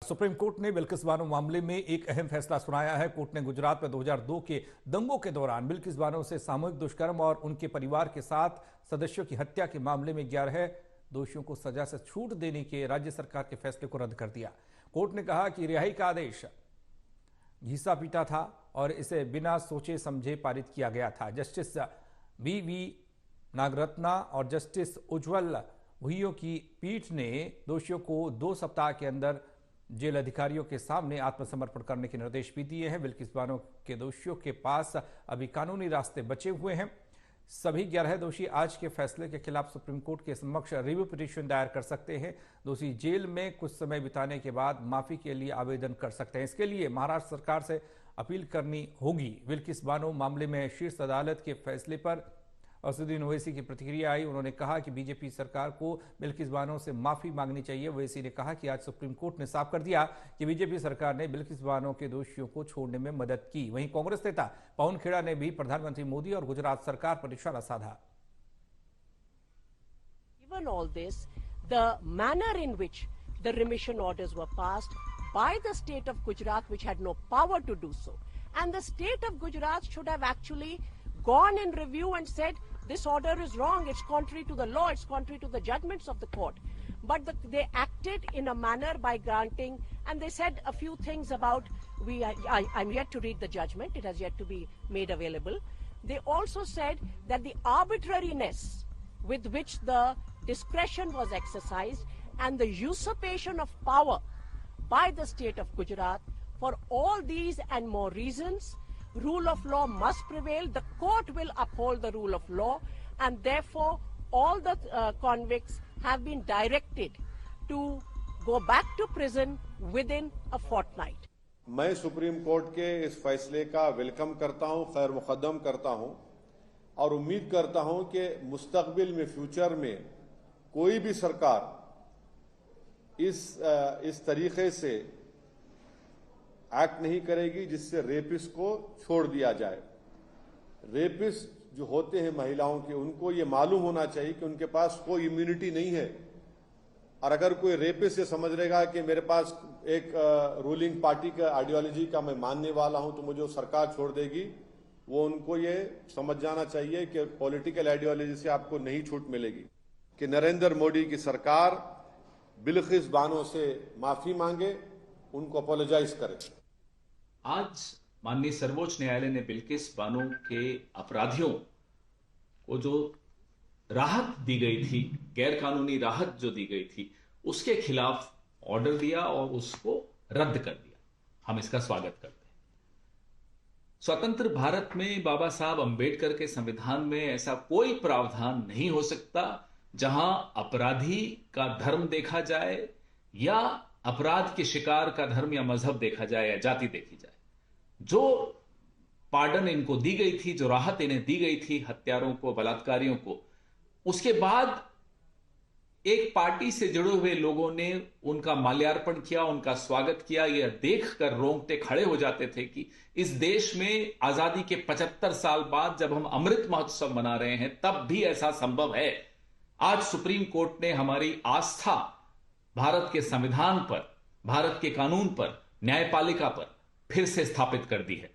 Supreme court ने बिल्किस बानो मामले में एक अहम फैसला सुनाया है। कोर्ट ने गुजरात में 2002 के दंगों के दौरान बिल्किस बानो से सामूहिक दुष्कर्म और उनके परिवार के 7 सदस्यों की हत्या के मामले में 11 दोषियों को सजा से छूट देने के राज्य सरकार के फैसले को रद्द कर दिया। कोर्ट ने कहा कि रिहाई का आदेश घिसा पीटा था और इसे बिना सोचे समझे पारित किया गया था। जस्टिस वी नागरत्ना और जस्टिस उज्ज्वल भुइयों की पीठ ने दोषियों को 2 सप्ताह के अंदर जेल अधिकारियों के सामने आत्मसमर्पण करने के निर्देश भी दिए हैं। बिल्किस बानो के दोषियों के पास अभी कानूनी रास्ते बचे हुए हैं। सभी 11 दोषी आज के फैसले के खिलाफ सुप्रीम कोर्ट के समक्ष रिव्यू पिटीशन दायर कर सकते हैं। दोषी जेल में कुछ समय बिताने के बाद माफी के लिए आवेदन कर सकते हैं। इसके लिए महाराष्ट्र सरकार से अपील करनी होगी। बिल्किस बानो मामले में शीर्ष अदालत के फैसले पर असदुद्दीन ओवैसी की प्रतिक्रिया आई। उन्होंने कहा कि बीजेपी सरकार को बिल्किस बानो से माफी मांगनी चाहिए। ओवैसी ने कहा कि आज सुप्रीम कोर्ट ने साफ कर दिया कि बीजेपी सरकार ने बिल्किस बानो के दोषियों को छोड़ने में मदद की। वहीं कांग्रेस नेता पवन खेड़ा ने भी प्रधानमंत्री मोदी और गुजरात सरकार पर निशाना साधा। Given all this, the manner in which the remission orders were passed by the state of Gujarat, which had no power to do so, and the state of Gujarat should have actually gone in review and said this order is wrong, it's contrary to the law, it's contrary to the judgments of the court. But they acted in a manner by granting, and they said a few things about, I'm yet to read the judgment, it has yet to be made available. They also said that the arbitrariness with which the discretion was exercised and the usurpation of power by the state of Gujarat, for all these and more reasons, rule of law must prevail. The court will uphold the rule of law, and therefore all the convicts have been directed to go back to prison within a fortnight. मैं supreme court के इस फैसले का welcome करता हूं, खैर मुकद्दम करता हूं और उम्मीद करता हूं कि मुस्तकबिल में, फ्यूचर में कोई भी सरकार इस तरीके से एक्ट नहीं करेगी जिससे रेपिस्ट को छोड़ दिया जाए। रेपिस्ट जो होते हैं महिलाओं के, उनको ये मालूम होना चाहिए कि उनके पास कोई इम्यूनिटी नहीं है, और अगर कोई रेपिस्ट ये समझ रहेगा कि मेरे पास एक रूलिंग पार्टी का आइडियोलॉजी का मैं मानने वाला हूं तो मुझे सरकार छोड़ देगी, वो उनको ये समझ जाना चाहिए कि पॉलिटिकल आइडियोलॉजी से आपको नहीं छूट मिलेगी। कि नरेंद्र मोदी की सरकार बिल्किस बानो से माफी मांगे, उनको अपोलोजाइज करे। आज माननीय सर्वोच्च न्यायालय ने बिल्किस बानो के अपराधियों को जो राहत दी गई थी, गैर कानूनी राहत जो दी गई थी, उसके खिलाफ ऑर्डर दिया और उसको रद्द कर दिया। हम इसका स्वागत करते हैं। स्वतंत्र भारत में बाबा साहब अंबेडकर के संविधान में ऐसा कोई प्रावधान नहीं हो सकता जहां अपराधी का धर्म देखा जाए या अपराध के शिकार का धर्म या मजहब देखा जाए या जाति देखी जाए। जो पार्डन इनको दी गई थी, जो राहत इन्हें दी गई थी हत्यारों को, बलात्कारियों को, उसके बाद एक पार्टी से जुड़े हुए लोगों ने उनका माल्यार्पण किया, उनका स्वागत किया। यह देखकर रोंगटे खड़े हो जाते थे कि इस देश में आजादी के 75 साल बाद जब हम अमृत महोत्सव मना रहे हैं तब भी ऐसा संभव है। आज सुप्रीम कोर्ट ने हमारी आस्था भारत के संविधान पर, भारत के कानून पर, न्यायपालिका पर फिर से स्थापित कर दी है।